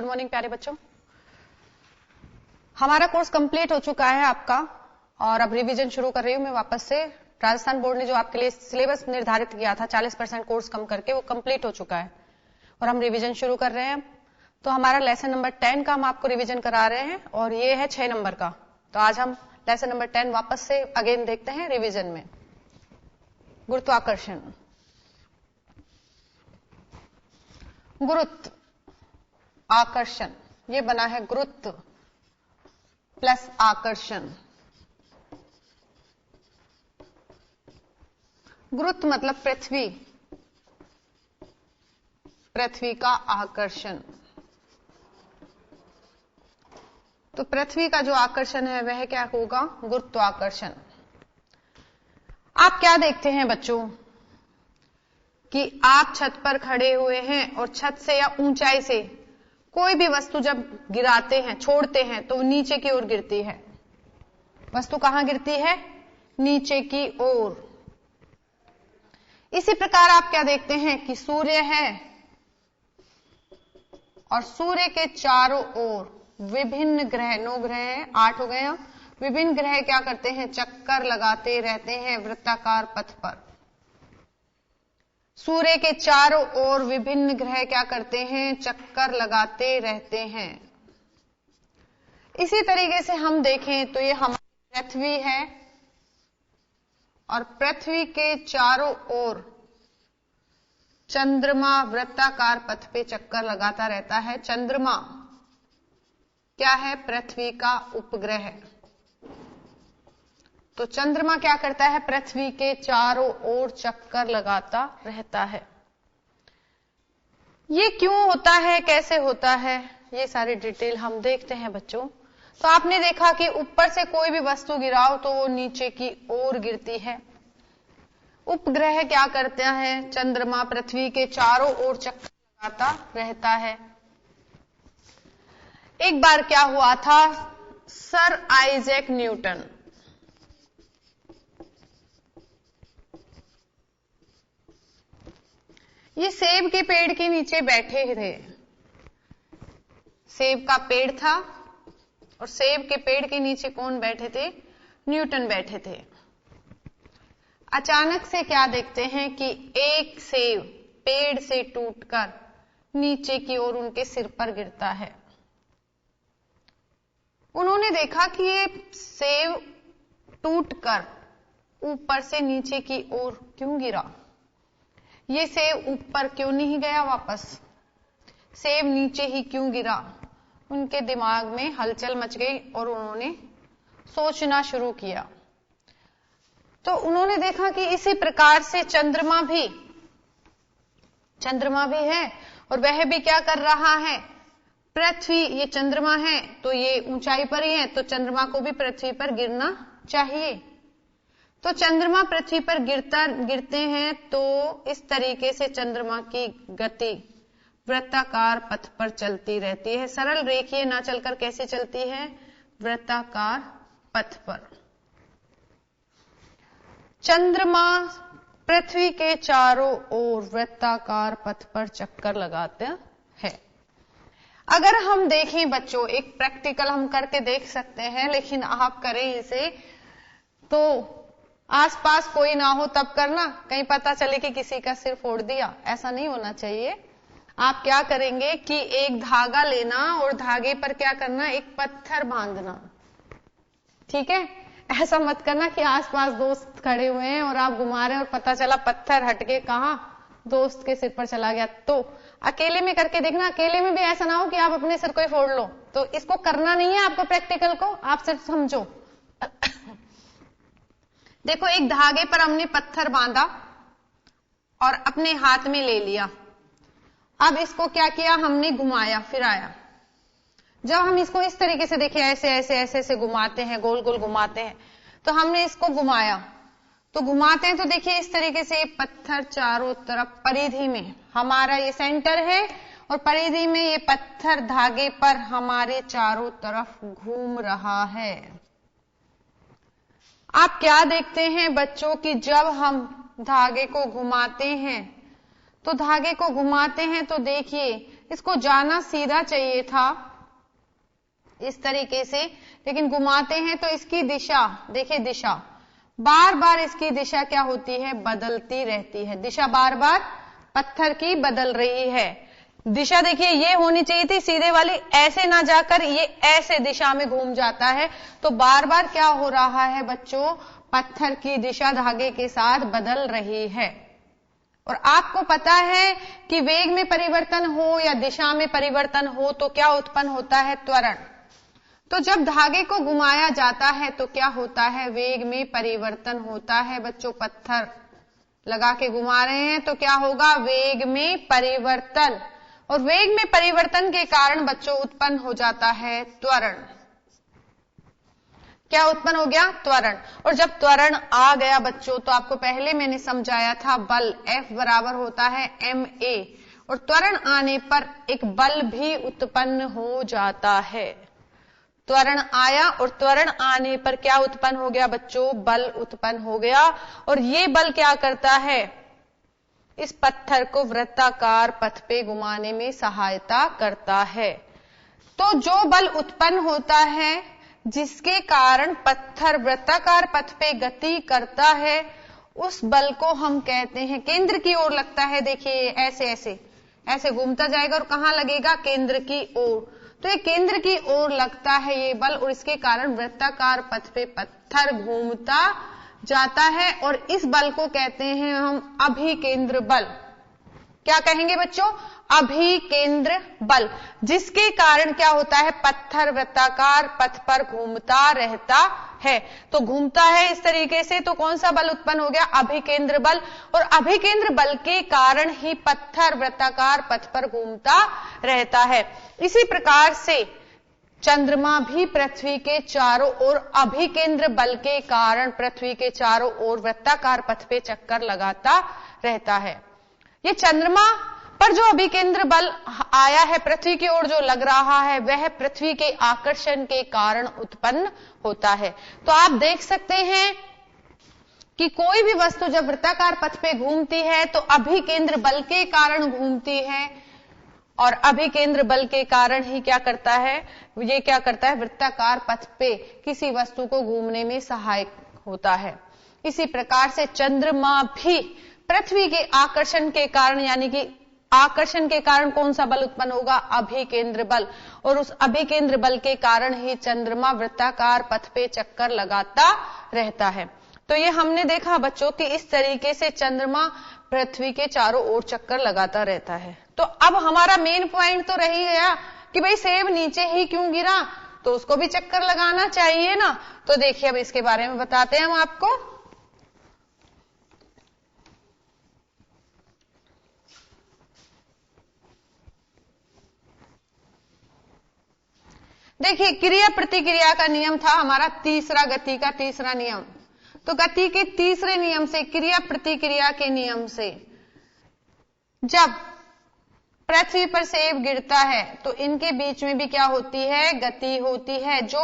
Morning प्यारे बच्चों। हमारा कोर्स कंप्लीट हो चुका है आपका और अब रिवीजन शुरू कर रही हूं मैं वापस से। राजस्थान बोर्ड ने जो आपके लिए सिलेबस निर्धारित किया था 40% कोर्स कम करके, वो कंप्लीट हो चुका है और हम रिवीजन शुरू कर रहे हैं। तो हमारा लेसन नंबर 10 का हम आपको रिवीजन करा रहे हैं और ये है 6 नंबर का। तो आज हम लेसन नंबर 10 वापस से अगेन देखते हैं रिवीजन में। गुरुत्वाकर्षण, गुरुत्व आकर्षण, ये बना है गुरुत्व प्लस आकर्षण। गुरुत्व मतलब पृथ्वी, पृथ्वी का आकर्षण। तो पृथ्वी का जो आकर्षण है वह क्या होगा? गुरुत्वाकर्षण। आप क्या देखते हैं बच्चों कि आप छत पर खड़े हुए हैं और छत से या ऊंचाई से कोई भी वस्तु जब गिराते हैं, छोड़ते हैं, तो नीचे की ओर गिरती है। वस्तु कहां गिरती है? नीचे की ओर। इसी प्रकार आप क्या देखते हैं कि सूर्य है और सूर्य के चारों ओर विभिन्न ग्रह, 9 ग्रह हैं, 8 हो गए हैं, विभिन्न ग्रह क्या करते हैं? चक्कर लगाते रहते हैं वृत्ताकार पथ पर। सूर्य के चारों ओर विभिन्न ग्रह क्या करते हैं? चक्कर लगाते रहते हैं। इसी तरीके से हम देखें तो ये हमारी पृथ्वी है और पृथ्वी के चारों ओर चंद्रमा वृत्ताकार पथ पे चक्कर लगाता रहता है। चंद्रमा क्या है? पृथ्वी का उपग्रह। तो चंद्रमा क्या करता है? पृथ्वी के चारों ओर चक्कर लगाता रहता है। ये क्यों होता है, कैसे होता है, ये सारी डिटेल हम देखते हैं बच्चों। तो आपने देखा कि ऊपर से कोई भी वस्तु गिराओ तो वो नीचे की ओर गिरती है। उपग्रह क्या करते हैं? चंद्रमा पृथ्वी के चारों ओर चक्कर लगाता रहता है। एक बार क्या हुआ था? सर आइजैक न्यूटन, ये सेब के पेड़ के नीचे बैठे थे। सेब का पेड़ था और सेब के पेड़ के नीचे कौन बैठे थे? न्यूटन बैठे थे। अचानक से क्या देखते हैं कि एक सेब पेड़ से टूटकर नीचे की ओर उनके सिर पर गिरता है। उन्होंने देखा कि ये सेब टूटकर ऊपर से नीचे की ओर क्यों गिरा? ये सेब ऊपर क्यों नहीं गया वापस? सेब नीचे ही क्यों गिरा? उनके दिमाग में हलचल मच गई और उन्होंने सोचना शुरू किया। तो उन्होंने देखा कि इसी प्रकार से चंद्रमा भी है और वह भी क्या कर रहा है? पृथ्वी, ये चंद्रमा है तो ये ऊंचाई पर ही है, तो चंद्रमा को भी पृथ्वी पर गिरना चाहिए। तो चंद्रमा पृथ्वी पर गिरते हैं तो इस तरीके से चंद्रमा की गति वृत्ताकार पथ पर चलती रहती है। सरल रेखीय ना चलकर कैसे चलती है? वृत्ताकार पथ पर। चंद्रमा पृथ्वी के चारों ओर वृत्ताकार पथ पर चक्कर लगाते हैं। अगर हम देखें बच्चों, एक प्रैक्टिकल हम करके देख सकते हैं, लेकिन आप करें इसे तो आसपास कोई ना हो तब करना, कहीं पता चले कि किसी का सिर फोड़ दिया, ऐसा नहीं होना चाहिए। आप क्या करेंगे कि एक धागा लेना और धागे पर क्या करना? एक पत्थर बांधना। ठीक है? ऐसा मत करना कि आसपास दोस्त खड़े हुए हैं और आप घुमा रहे हैं और पता चला पत्थर हटके कहां दोस्त के सिर पर चला गया। तो अकेले में करके देखना, अकेले में भी ऐसा ना हो कि आप अपने सिर को ही फोड़ लो। तो इसको करना नहीं है आपको, प्रैक्टिकल को आप सिर्फ समझो। देखो, एक धागे पर हमने पत्थर बांधा और अपने हाथ में ले लिया। अब इसको क्या किया? हमने घुमाया, फिराया। जब हम इसको इस तरीके से देखिए, ऐसे ऐसे ऐसे ऐसे घुमाते हैं, गोल गोल घुमाते हैं, तो हमने इसको घुमाया, तो घुमाते हैं तो देखिए इस तरीके से पत्थर चारों तरफ परिधि में, हमारा ये सेंटर है और परिधि में ये पत्थर धागे पर हमारे चारों तरफ घूम रहा है। आप क्या देखते हैं बच्चों कि जब हम धागे को घुमाते हैं तो देखिए इसको जाना सीधा चाहिए था इस तरीके से, लेकिन घुमाते हैं तो इसकी दिशा, देखिए दिशा बार बार इसकी दिशा क्या होती है, बदलती रहती है। दिशा बार बार पत्थर की बदल रही है। दिशा देखिए ये होनी चाहिए थी सीधे वाली, ऐसे ना जाकर ये ऐसे दिशा में घूम जाता है। तो बार बार क्या हो रहा है बच्चों, पत्थर की दिशा धागे के साथ बदल रही है। और आपको पता है कि वेग में परिवर्तन हो या दिशा में परिवर्तन हो तो क्या उत्पन्न होता है, त्वरण। तो जब धागे को घुमाया जाता है तो क्या होता है, वेग में परिवर्तन होता है। बच्चों पत्थर लगा के घुमा रहे हैं तो क्या होगा, वेग में परिवर्तन। और वेग में परिवर्तन के कारण बच्चों उत्पन्न हो जाता है त्वरण। क्या उत्पन्न हो गया, त्वरण। और जब त्वरण आ गया बच्चों तो आपको पहले मैंने समझाया था बल F बराबर होता है ma, और त्वरण आने पर एक बल भी उत्पन्न हो जाता है। त्वरण आया और त्वरण आने पर क्या उत्पन्न हो गया बच्चों, बल उत्पन्न हो गया। और ये बल क्या करता है, इस पत्थर को वृत्ताकार पथ पे घुमाने में सहायता करता है। तो जो बल उत्पन्न होता है जिसके कारण पत्थर वृत्ताकार पथ पे गति करता है, उस बल को हम कहते हैं, केंद्र की ओर लगता है। देखिए ऐसे ऐसे ऐसे घूमता जाएगा और कहां लगेगा, केंद्र की ओर। तो ये केंद्र की ओर लगता है ये बल, और इसके कारण वृत्ताकार पथ पे पत्थर घूमता जाता है। और इस बल को कहते हैं हम अभिकेंद्र बल। क्या कहेंगे बच्चों, अभिकेंद्र बल, जिसके कारण क्या होता है, पत्थर वृत्ताकार पथ पर घूमता रहता है। तो घूमता है इस तरीके से, तो कौन सा बल उत्पन्न हो गया, अभिकेंद्र बल। और अभिकेंद्र बल के कारण ही पत्थर वृत्ताकार पथ पर घूमता रहता है। इसी प्रकार से चंद्रमा भी पृथ्वी के चारों ओर अभिकेंद्र बल के कारण पृथ्वी के चारों ओर वृत्ताकार पथ पे चक्कर लगाता रहता है। ये चंद्रमा पर जो अभिकेंद्र बल आया है पृथ्वी की ओर जो लग रहा है, वह पृथ्वी के आकर्षण के कारण उत्पन्न होता है। तो आप देख सकते हैं कि कोई भी वस्तु जब वृत्ताकार पथ पे घूमती है तो अभिकेंद्र बल के कारण घूमती है, और अभिकेंद्र बल के कारण ही क्या करता है, ये क्या करता है, वृत्ताकार पथ पे किसी वस्तु को घूमने में सहायक होता है। इसी प्रकार से चंद्रमा भी पृथ्वी के आकर्षण के कारण, यानी कि आकर्षण के कारण कौन सा बल उत्पन्न होगा, अभिकेंद्र बल। और उस अभिकेंद्र बल के कारण ही चंद्रमा वृत्ताकार पथ पे चक्कर लगाता रहता है। तो ये हमने देखा बच्चों कि इस तरीके से चंद्रमा पृथ्वी के चारों ओर चक्कर लगाता रहता है। तो अब हमारा मेन पॉइंट तो रही गया कि भाई सेब नीचे ही क्यों गिरा, तो उसको भी चक्कर लगाना चाहिए ना। तो देखिए अब इसके बारे में बताते हैं हम आपको। देखिए क्रिया प्रतिक्रिया का नियम था हमारा तीसरा, गति का तीसरा नियम। तो गति के तीसरे नियम से, क्रिया प्रतिक्रिया के नियम से, जब पृथ्वी पर सेब गिरता है तो इनके बीच में भी क्या होती है, गति होती है। जो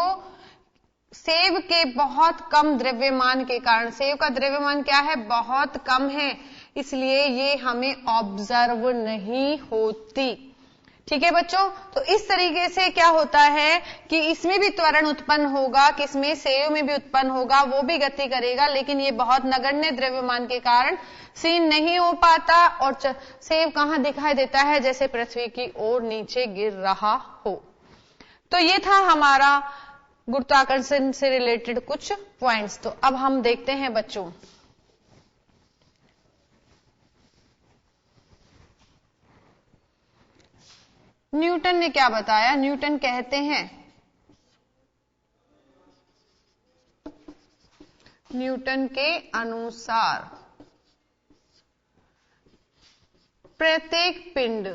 सेब के बहुत कम द्रव्यमान के कारण, सेब का द्रव्यमान क्या है, बहुत कम है, इसलिए ये हमें ऑब्जर्व नहीं होती। ठीक है बच्चों। तो इस तरीके से क्या होता है कि इसमें भी त्वरण उत्पन्न होगा, किसमें, सेब में भी उत्पन्न होगा, वो भी गति करेगा, लेकिन ये बहुत नगण्य द्रव्यमान के कारण सीन नहीं हो पाता, और सेब कहां दिखाई देता है, जैसे पृथ्वी की ओर नीचे गिर रहा हो। तो ये था हमारा गुरुत्वाकर्षण से रिलेटेड कुछ पॉइंट्स। तो अब हम देखते हैं बच्चों, न्यूटन ने क्या बताया। न्यूटन कहते हैं, न्यूटन के अनुसार प्रत्येक पिंड,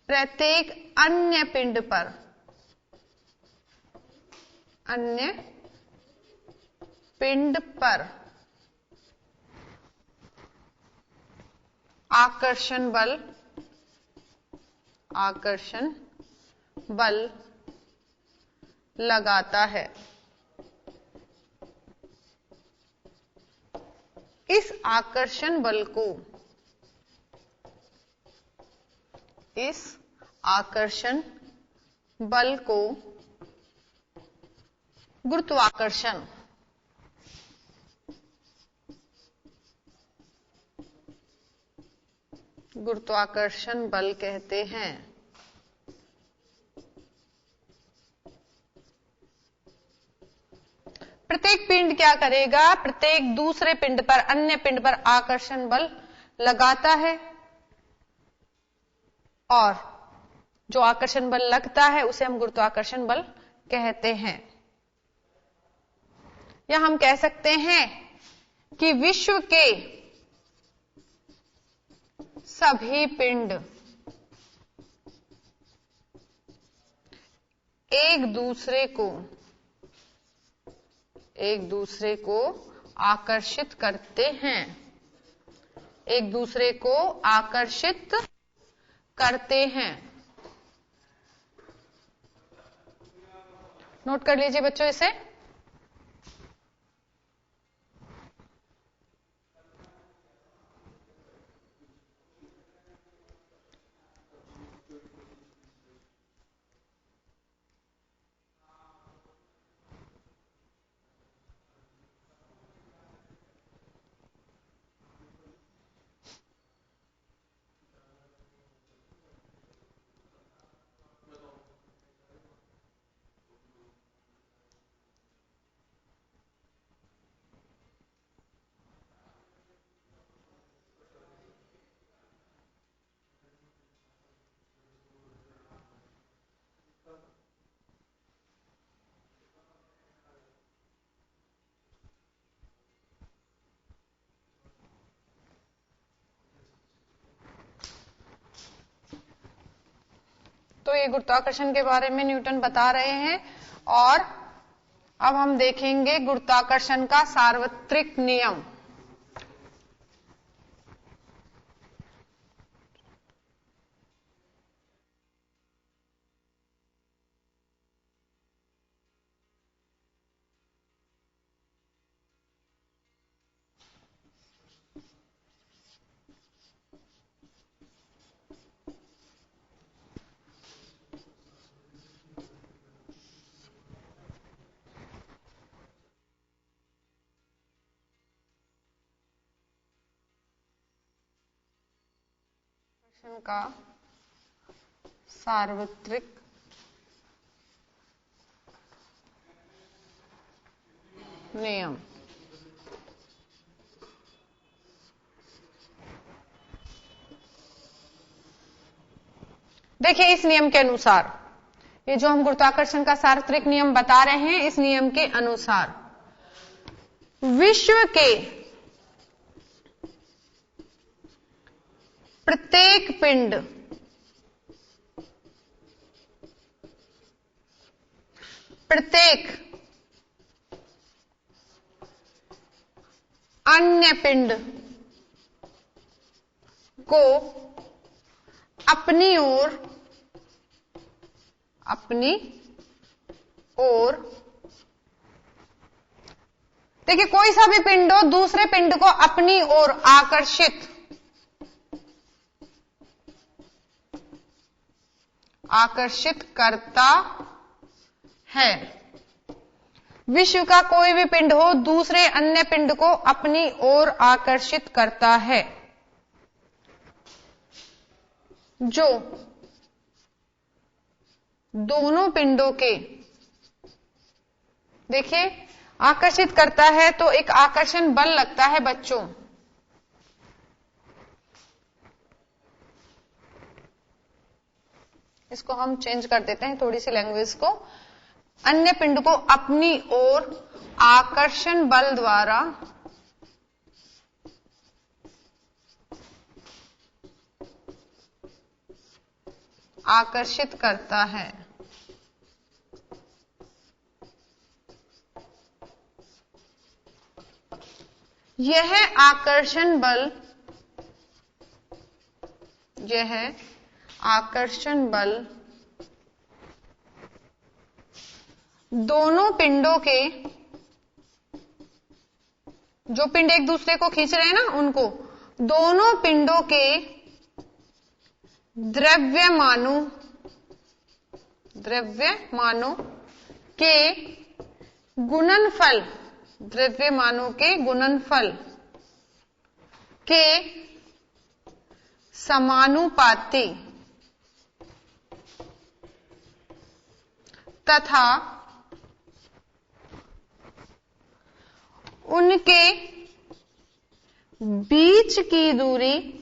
प्रत्येक अन्य पिंड पर, अन्य पिंड पर आकर्षण बल लगाता है। इस आकर्षण बल को इस आकर्षण बल को गुरुत्वाकर्षण बल कहते हैं। प्रत्येक पिंड क्या करेगा? प्रत्येक दूसरे पिंड पर, अन्य पिंड पर आकर्षण बल लगाता है, और जो आकर्षण बल लगता है उसे हम गुरुत्वाकर्षण बल कहते हैं। या हम कह सकते हैं कि विश्व के सभी पिंड एक दूसरे को आकर्षित करते हैं, एक दूसरे को आकर्षित करते हैं। नोट कर लीजिए बच्चों इसे। तो ये गुरुत्वाकर्षण के बारे में न्यूटन बता रहे हैं, और अब हम देखेंगे गुरुत्वाकर्षण का सार्वत्रिक नियम। का सार्वत्रिक नियम। देखिए, इस नियम के अनुसार, ये जो हम गुरुत्वाकर्षण का सार्वत्रिक नियम बता रहे हैं, इस नियम के अनुसार विश्व के प्रत्येक पिंड प्रत्येक अन्य पिंड को अपनी ओर देखिए, कोई सा भी पिंड हो दूसरे पिंड को अपनी ओर आकर्षित करता है। विश्व का कोई भी पिंड हो दूसरे अन्य पिंड को अपनी ओर आकर्षित करता है। जो दोनों पिंडों के, देखिए, आकर्षित करता है तो एक आकर्षण बल लगता है बच्चों। इसको हम चेंज कर देते हैं थोड़ी सी लैंग्वेज को। अन्य पिंड को अपनी ओर आकर्षण बल द्वारा आकर्षित करता है। यह आकर्षण बल दोनों पिंडों के, जो पिंड एक दूसरे को खींच रहे हैं ना, उनको, दोनों पिंडों के द्रव्यमानों के गुणनफल, द्रव्यमानों के गुणनफल के समानुपाती तथा उनके बीच की दूरी,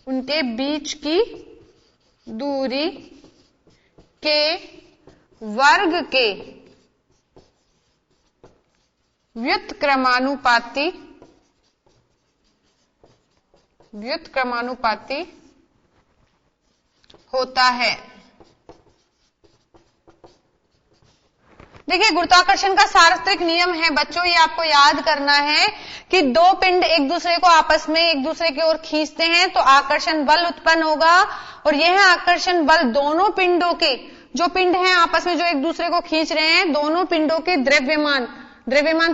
उनके बीच की दूरी के वर्ग के व्युत्क्रमानुपाती होता है। देखिए, गुरुत्वाकर्षण का सार्वत्रिक नियम है बच्चों, ये आपको याद करना है कि दो पिंड एक दूसरे को आपस में एक दूसरे की ओर खींचते हैं तो आकर्षण बल उत्पन्न होगा, और यह आकर्षण बल दोनों पिंडों के, जो पिंड हैं आपस में जो एक दूसरे को खींच रहे हैं, दोनों पिंडों के द्रव्यमान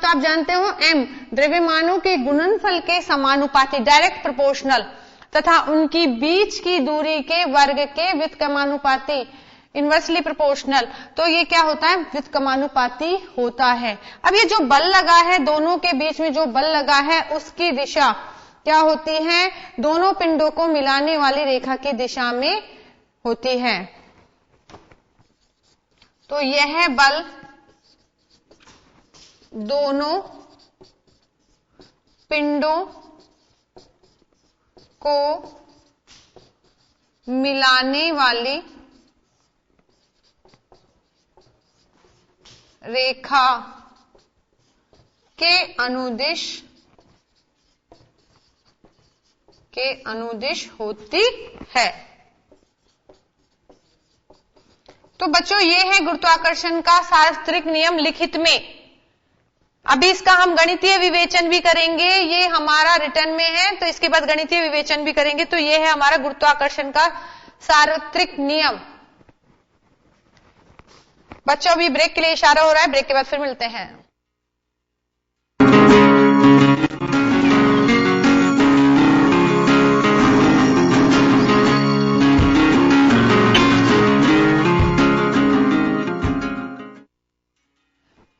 तो आप जानते हो m, द्रव्यमानों के गुणनफल के समानुपाती, डायरेक्ट प्रोपोर्शनल, तथा उनकी बीच की दूरी के वर्ग के व्युत्क्रमानुपाती, इनवर्सली प्रोपोर्शनल। तो ये क्या होता है? व्युत्क्रमानुपाती होता है। अब ये जो बल लगा है, दोनों के बीच में जो बल लगा है उसकी दिशा क्या होती है? दोनों पिंडों को मिलाने वाली रेखा की दिशा में होती है। तो यह बल दोनों पिंडों को मिलाने वाली रेखा के अनुदिश होती है। तो बच्चों, ये है गुरुत्वाकर्षण का सार्वत्रिक नियम लिखित में। अभी इसका हम गणितीय विवेचन भी करेंगे, ये हमारा रिटर्न में है, तो इसके बाद गणितीय विवेचन भी करेंगे। तो ये है हमारा गुरुत्वाकर्षण का सार्वत्रिक नियम। बच्चों, अभी ब्रेक के लिए इशारा हो रहा है, ब्रेक के बाद फिर मिलते हैं।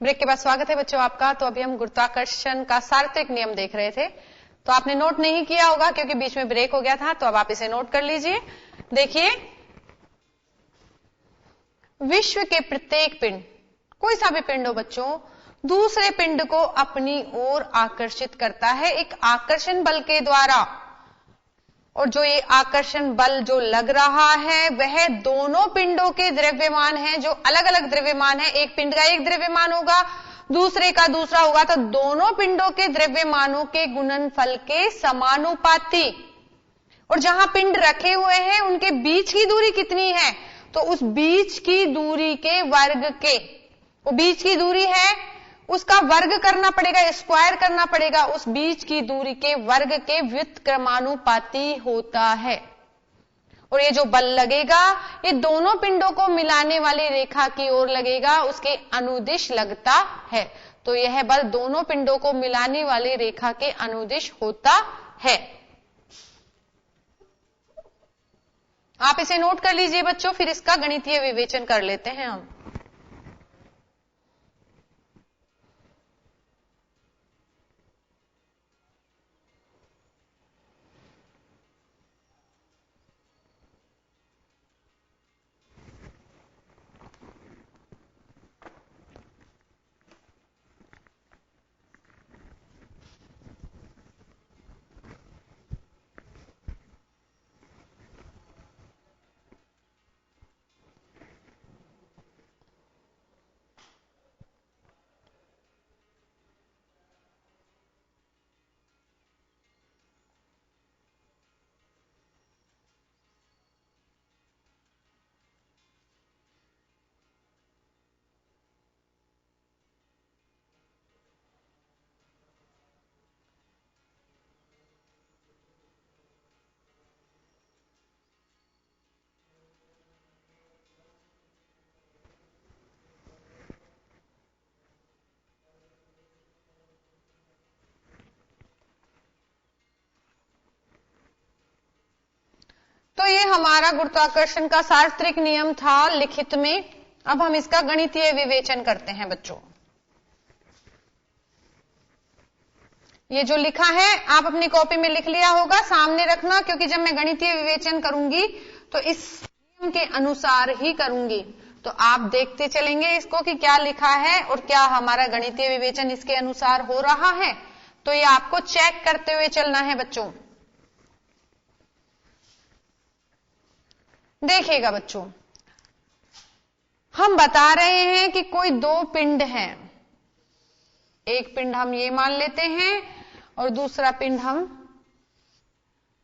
ब्रेक के बाद स्वागत है बच्चों आपका। तो अभी हम गुरुत्वाकर्षण का सार्वत्रिक नियम देख रहे थे, तो आपने नोट नहीं किया होगा क्योंकि बीच में ब्रेक हो गया था, तो अब आप इसे नोट कर लीजिए। देखिए, विश्व के प्रत्येक पिंड, कोई सा भी पिंड हो बच्चों, दूसरे पिंड को अपनी ओर आकर्षित करता है एक आकर्षण बल के द्वारा, और जो ये आकर्षण बल जो लग रहा है वह दोनों पिंडों के द्रव्यमान है, जो अलग अलग द्रव्यमान है। एक पिंड का एक द्रव्यमान होगा, दूसरे का दूसरा होगा, तो दोनों पिंडों के द्रव्यमानों के गुणनफल के समानुपाती। और जहां पिंड रखे हुए हैं उनके बीच की दूरी कितनी है? तो उस बीच की दूरी के वर्ग के, वो बीच की दूरी है उसका वर्ग करना पड़ेगा, स्क्वायर करना पड़ेगा, उस बीच की दूरी के वर्ग के व्युत्क्रमानुपाती होता है। और ये जो बल लगेगा ये दोनों पिंडों को मिलाने वाली रेखा की ओर लगेगा, उसके अनुदिश लगता है। तो यह बल दोनों पिंडों को मिलाने वाली रेखा के अनुदिश होता है। आप इसे नोट कर लीजिए बच्चों, फिर इसका गणितीय विवेचन कर लेते हैं हम। हमारा गुरुत्वाकर्षण का सार्वत्रिक नियम था लिखित में। अब हम इसका गणितीय विवेचन करते हैं बच्चों। ये जो लिखा है आप अपनी कॉपी में लिख लिया होगा, सामने रखना, क्योंकि जब मैं गणितीय विवेचन करूंगी तो इस नियम के अनुसार ही करूंगी। तो आप देखते चलेंगे इसको कि क्या लिखा है और क्या हमारा गणितीय विवेचन इसके अनुसार हो रहा है। तो ये आपको चेक करते हुए चलना है बच्चों। देखिएगा बच्चों, हम बता रहे हैं कि कोई दो पिंड हैं। एक पिंड हम ये मान लेते हैं और दूसरा पिंड हम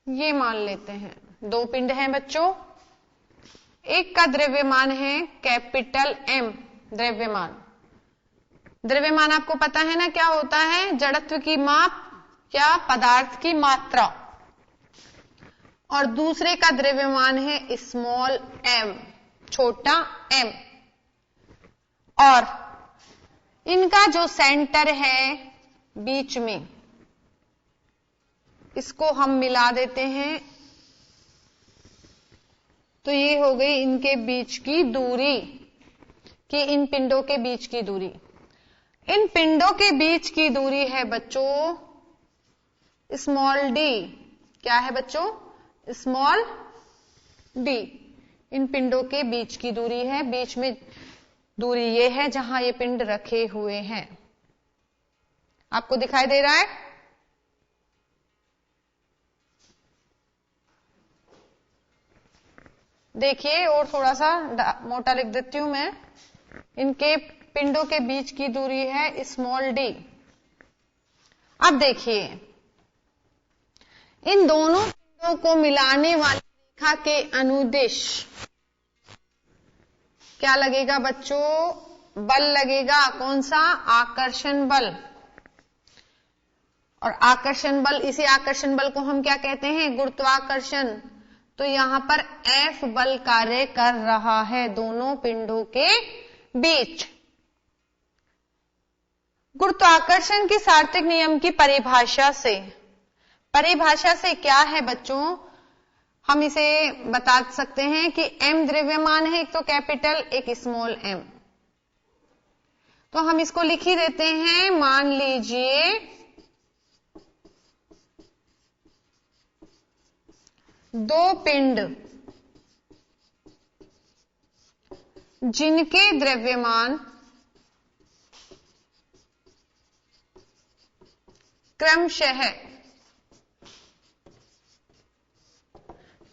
ये मान लेते हैं। दो पिंड हैं बच्चों। एक का द्रव्यमान है कैपिटल एम, द्रव्यमान। द्रव्यमान आपको पता है ना क्या होता है? जड़त्व की माप या पदार्थ की मात्रा। और दूसरे का द्रव्यमान है स्मॉल एम, छोटा एम। और इनका जो सेंटर है बीच में, इसको हम मिला देते हैं। तो ये हो गई इनके बीच की दूरी, कि इन पिंडों के बीच की दूरी। इन पिंडों के बीच की दूरी है बच्चों स्मॉल डी। क्या है बच्चों? Small D. इन पिंडों के बीच की दूरी है। बीच में दूरी ये है जहां ये पिंड रखे हुए हैं। आपको दिखाई दे रहा है? देखिए, और थोड़ा सा मोटा लिख देती हूं मैं। इनके पिंडों के बीच की दूरी है स्मॉल डी। अब देखिए, इन दोनों पिंडों को मिलाने वाली रेखा के अनुदिश क्या लगेगा बच्चों? बल लगेगा। कौन सा? आकर्षण बल। और आकर्षण बल, इसी आकर्षण बल को हम क्या कहते हैं? गुरुत्वाकर्षण। तो यहां पर F बल कार्य कर रहा है दोनों पिंडों के बीच। गुरुत्वाकर्षण की सार्वत्रिक नियम की परिभाषा से क्या है बच्चों? हम इसे बता सकते हैं कि m द्रव्यमान है, एक तो कैपिटल, एक स्मॉल m। तो हम इसको लिख ही देते हैं। मान लीजिए दो पिंड जिनके द्रव्यमान क्रमशः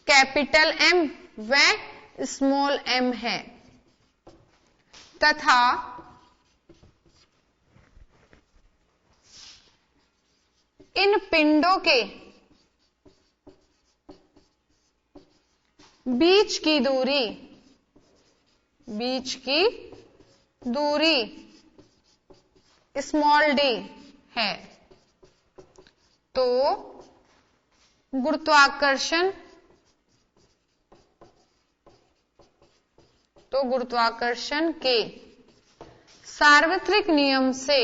कैपिटल M व स्मॉल m है, तथा इन पिंडों के बीच की दूरी स्मॉल d है। तो गुरुत्वाकर्षण के सार्वत्रिक नियम से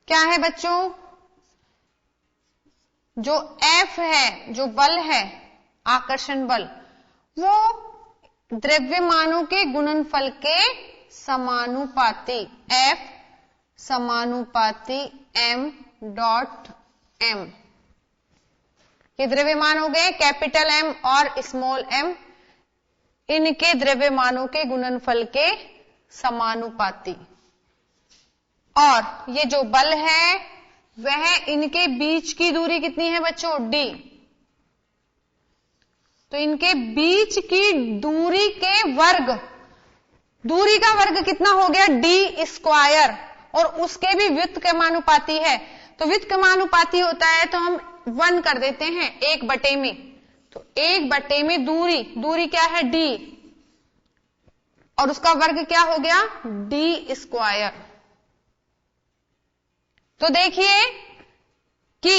क्या है बच्चों? जो F है, जो बल है, आकर्षण बल, वो द्रव्यमानों के गुणनफल के समानुपाती, F समानुपाती m डॉट m। ये द्रव्यमान हो गए कैपिटल M और स्मॉल m, इनके द्रव्यमानों के गुणनफल के समानुपाती। और ये जो बल है वह इनके बीच की दूरी कितनी है बच्चों? d। तो इनके बीच की दूरी के वर्ग, दूरी का वर्ग कितना हो गया? d square. और उसके भी व्युत्क्रमानुपाती है। तो व्युत्क्रमानुपाती होता है तो हम 1 कर देते हैं 1/में। तो 1/में दूरी क्या है? d। और उसका वर्ग क्या हो गया? d square. तो देखिए कि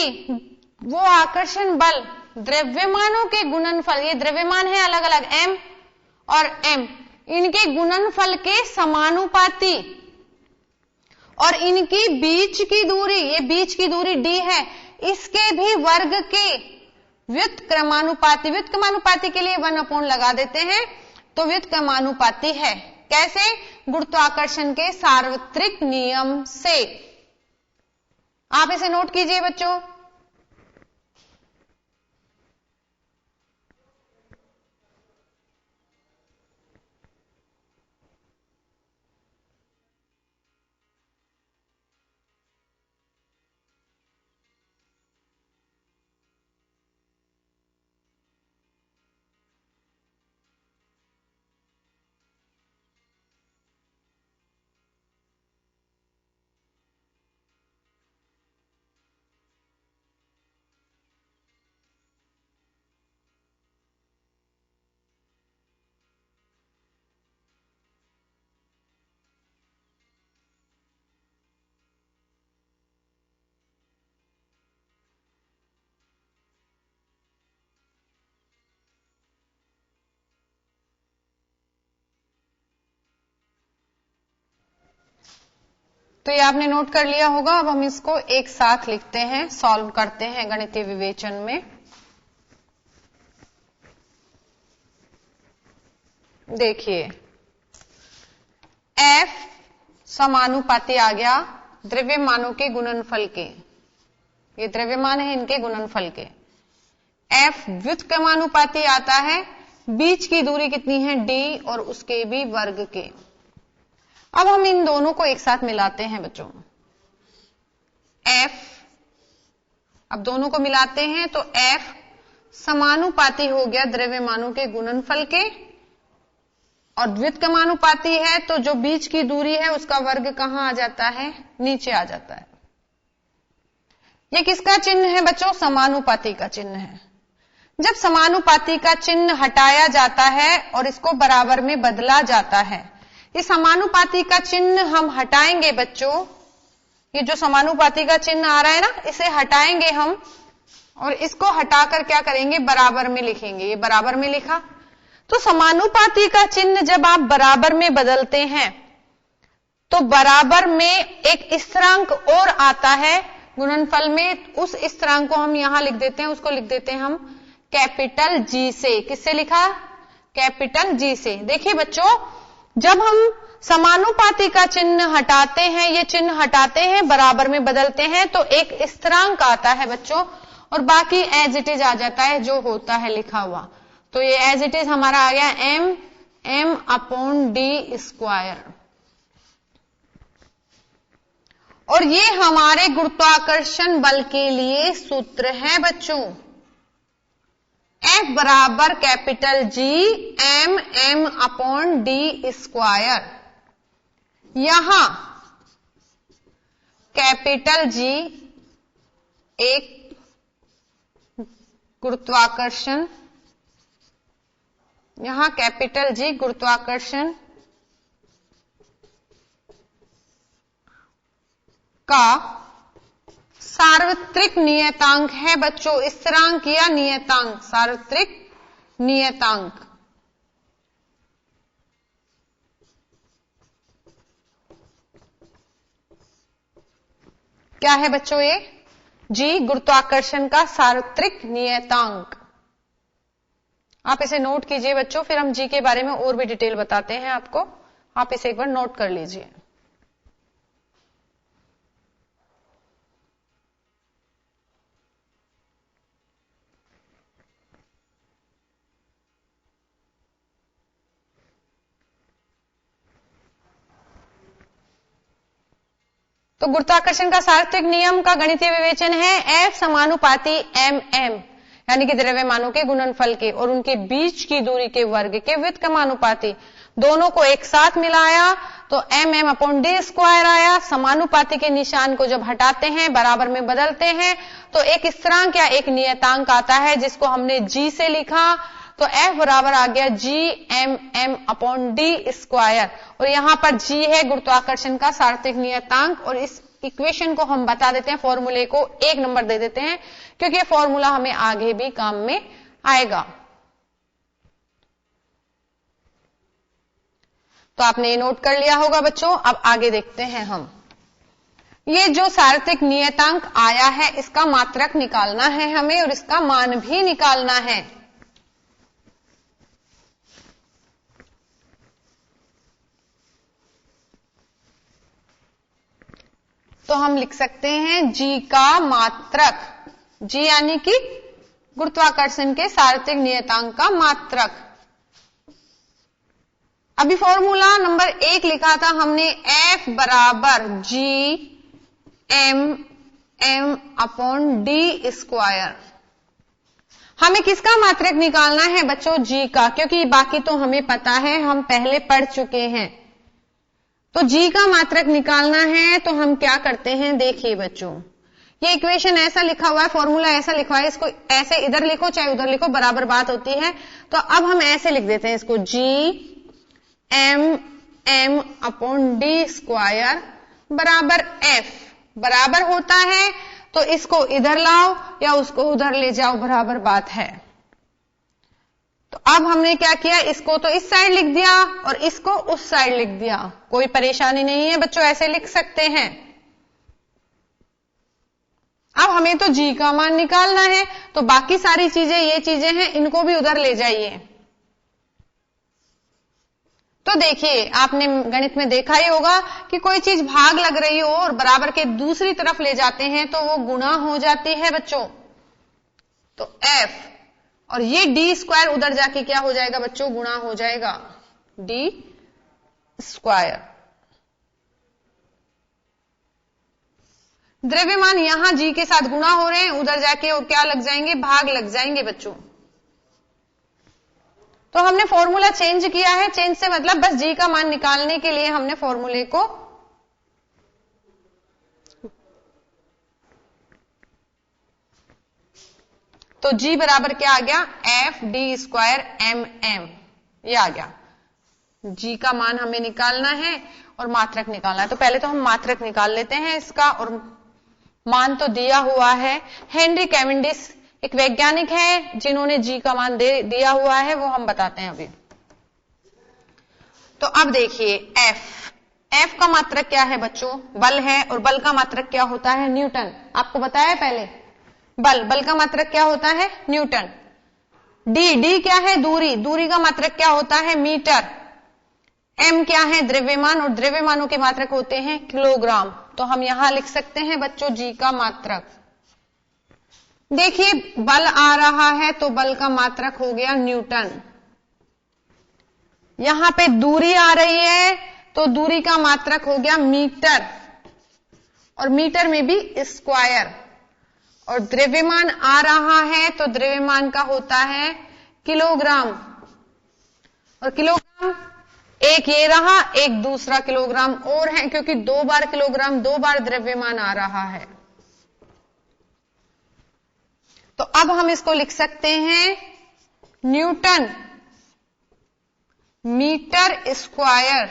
वो आकर्षण बल द्रव्यमानों के गुणनफल, ये द्रव्यमान है अलग अलग m और m, इनके गुणनफल के समानुपाती और इनकी बीच की दूरी, ये बीच की दूरी d है, इसके भी वर्ग के व्युत्क्रमानुपाती। व्युत्क्रमानुपाती के लिए 1 लगा देते हैं, तो व्युत्क्रमानुपाती है। कैसे? गुरुत्वाकर्षण के सार्वत्रिक नियम से। आप इसे नोट कीजिए बच्चों। तो ये आपने नोट कर लिया होगा। अब हम इसको एक साथ लिखते हैं, सॉल्व करते हैं गणितीय विवेचन में। देखिए, F समानुपाती आ गया द्रव्यमानों के गुणनफल के। ये द्रव्यमान है, इनके गुणनफल के। F व्युत्क्रमानुपाती आता है, बीच की दूरी कितनी है d और उसके भी वर्ग के। अब हम इन दोनों को एक साथ मिलाते हैं बच्चों। F, अब दोनों को मिलाते हैं तो F समानुपाती हो गया द्रव्यमानों के गुणनफल के, और व्युत्क्रमानुपाती है तो जो बीच की दूरी है उसका वर्ग कहां आ जाता है? नीचे आ जाता है। ये किसका चिन्ह है बच्चों? समानुपाती का चिन्ह है। जब समानुपाती का चिन्ह हटाया जाता है और इसको बराबर में बदला जाता है, ये समानुपाती का चिन्ह हम हटाएंगे बच्चों। ये जो समानुपाती का चिन्ह आ रहा है ना, इसे हटाएंगे हम, और इसको हटाकर क्या करेंगे? बराबर में लिखेंगे। ये बराबर में लिखा, तो समानुपाती का चिन्ह जब आप बराबर में बदलते हैं तो बराबर में एक स्थिरांक और आता है गुणनफल में। उस स्थिरांक को हम यहां लिख देते हैं, उसको लिख देते हैं हम कैपिटल G से। किससे लिखा? कैपिटल G से। देखिए बच्चों, जब हम समानुपाती का चिन्ह हटाते हैं, ये चिन्ह हटाते हैं, बराबर में बदलते हैं, तो एक स्थिरांक आता है बच्चों, और बाकी एज इट इज आ जाता है जो होता है लिखा हुआ। तो ये एज इट इज हमारा आ गया m/d²। और ये हमारे गुरुत्वाकर्षण बल के लिए सूत्र है बच्चों। F बराबर कैपिटल G m/d²। यहां कैपिटल G एक गुरुत्वाकर्षण, यहां कैपिटल G गुरुत्वाकर्षण का सार्वत्रिक नियतांक है बच्चों। स्थिरांक या नियतांक, सार्वत्रिक नियतांक। क्या है बच्चों? ये G गुरुत्वाकर्षण का सार्वत्रिक नियतांक। आप इसे नोट कीजिए बच्चों, फिर हम G के बारे में और भी डिटेल बताते हैं आपको। आप इसे एक बार नोट कर लीजिए। तो गुरुत्वाकर्षण का सार्वत्रिक नियम का गणितीय विवेचन है F समानुपाती mm, यानी कि द्रव्यमानों के गुणनफल के और उनके बीच की दूरी के वर्ग के व्युत्क्रमानुपाती। दोनों को एक साथ मिलाया तो mm/d² आया। समानुपाती के निशान को जब हटाते हैं, बराबर में बदलते हैं, तो एक स्थिरांक या एक नियतांक आता है जिसको हमने G से लिखा। तो F बराबर आ गया G m/d²। और यहां पर G है गुरुत्वाकर्षण का सार्वत्रिक नियतांक, और इस इक्वेशन को हम बता देते हैं, फॉर्मूले को 1 नंबर दे देते हैं, क्योंकि ये फॉर्मूला हमें आगे भी काम में आएगा। तो आपने ये नोट कर लिया होगा बच्चों। अब आगे देखते हैं हम। ये जो सार्वत्रिक नियतांक आया है इसका मात्रक निकालना है हमें और इसका मान भी निकालना है। तो हम लिख सकते हैं g का मात्रक, g यानी कि गुरुत्वाकर्षण के सार्वत्रिक नियतांक का मात्रक। अभी फॉर्मूला नंबर 1 लिखा था हमने, F बराबर G m upon D square. हमें किसका मात्रक निकालना है बच्चों? G का, क्योंकि बाकी तो हमें पता है, हम पहले पढ़ चुके हैं। तो G का मात्रक निकालना है तो हम क्या करते हैं, देखिए बच्चों, ये इक्वेशन ऐसा लिखा हुआ है, फॉर्मूला ऐसा लिखा हुआ है, इसको ऐसे इधर लिखो चाहे उधर लिखो बराबर बात होती है। तो अब हम ऐसे लिख देते हैं इसको, G m upon D square बराबर F बराबर होता है, तो इसको इधर लाओ या उसको उधर ले जाओ, बराबर बात है। तो अब हमने क्या किया, इसको तो इस साइड लिख दिया और इसको उस साइड लिख दिया, कोई परेशानी नहीं है बच्चों, ऐसे लिख सकते हैं। अब हमें तो G का मान निकालना है, तो बाकी सारी चीजें, ये चीजें हैं, इनको भी उधर ले जाइए। तो देखिए, आपने गणित में देखा ही होगा कि कोई चीज भाग लग रही हो और बराबर के दूसरी तरफ ले जाते हैं तो वो गुणा हो जाती है बच्चों। तो F और ये डी स्क्वायर उधर जाके क्या हो जाएगा बच्चों, गुणा हो जाएगा, डी स्क्वायर। द्रव्यमान यहां G के साथ गुणा हो रहे हैं, उधर जाके और क्या लग जाएंगे, भाग लग जाएंगे बच्चों। तो हमने फॉर्मूला चेंज किया है, चेंज से मतलब बस G का मान निकालने के लिए हमने फॉर्मूले को तो G बराबर क्या आ गया, F डी स्क्वायर mm, ये आ गया। G का मान हमें निकालना है और मात्रक निकालना है। तो पहले तो हम मात्रक निकाल लेते हैं इसका, और मान तो दिया हुआ है। हेनरी कैवेंडिश एक वैज्ञानिक है जिन्होंने G का मान दिया हुआ है, वो हम बताते हैं अभी। तो अब देखिए, F का मात्रक क्या है बच्चों, बल है, और बल का मात्रक क्या होता है, न्यूटन। आपको बताया है पहले, बल का मात्रक क्या होता है, न्यूटन। डी क्या है, दूरी का मात्रक क्या होता है, मीटर। m क्या है, द्रव्यमान, और द्रव्यमानों के मात्रक होते हैं किलोग्राम। तो हम यहां लिख सकते हैं बच्चों G का मात्रक। देखिए, बल आ रहा है तो बल का मात्रक हो गया न्यूटन। यहां पे दूरी आ रही है तो दूरी का मात्रक हो गया मीटर, और मीटर में भी स्क्वायर। और द्रव्यमान आ रहा है तो द्रव्यमान का होता है किलोग्राम, और किलोग्राम एक ये रहा, एक दूसरा किलोग्राम और है, क्योंकि 2 बार किलोग्राम, 2 बार द्रव्यमान आ रहा है। तो अब हम इसको लिख सकते हैं न्यूटन मीटर स्क्वायर,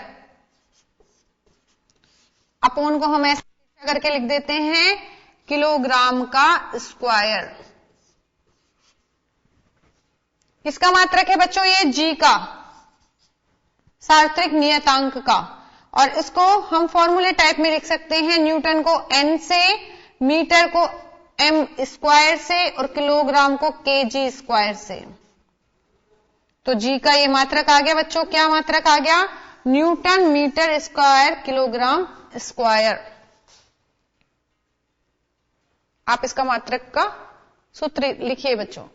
अपोन को हम ऐसे करके लिख देते हैं किलोग्राम का स्क्वायर। किसका मात्रक है बच्चों, ये G का, सार्वत्रिक नियतांक का। और इसको हम फॉर्मूले टाइप में लिख सकते हैं, न्यूटन को N से, मीटर को m स्क्वायर से, और किलोग्राम को kg स्क्वायर से। तो G का ये मात्रक आ गया बच्चों, क्या मात्रक आ गया, newton metre square kilogram square. आप इसका मात्रक का सूत्र लिखिए बच्चों।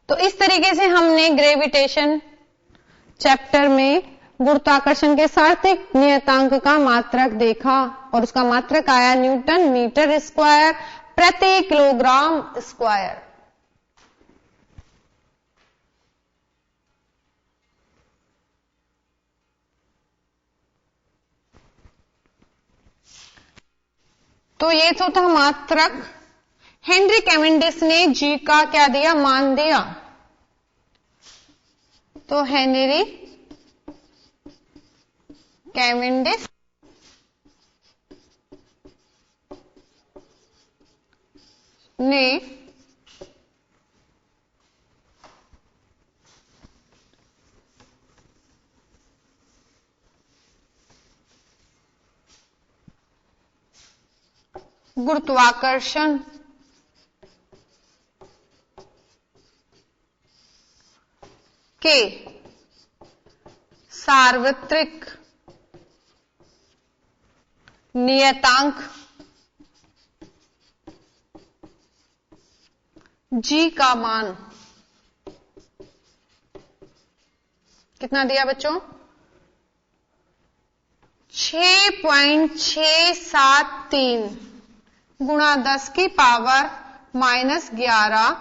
तो इस तरीके से हमने ग्रेविटेशन चैप्टर में गुरुत्वाकर्षण के सार्वत्रिक नियतांक का मात्रक देखा, और उसका मात्रक आया न्यूटन मीटर स्क्वायर प्रति किलोग्राम स्क्वायर। तो ये तो था मात्रक। हेनरी कैवेंडिश ने जी का क्या दिया, मान दिया। तो हेनरी कैवेंडिश ने गुरुत्वाकर्षण के सार्वत्रिक नियतांक जी का मान कितना दिया बच्चों, 6.673 गुणा 10 की पावर -11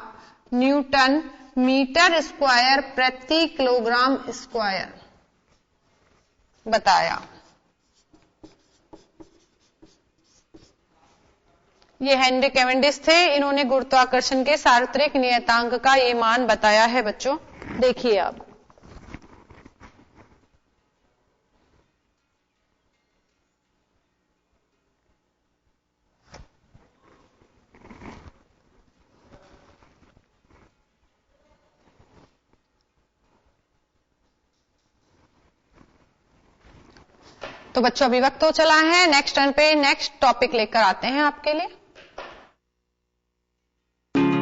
न्यूटन मीटर स्क्वायर प्रति किलोग्राम स्क्वायर बताया। ये हेनरी कैवेंडिश थे, इन्होंने गुरुत्वाकर्षण के सार्वत्रिक नियतांक का ये मान बताया है बच्चों। देखिए आप, तो बच्चों अभी वक्त तो चला है, नेक्स्ट टर्न पे नेक्स्ट टॉपिक लेकर आते हैं आपके लिए।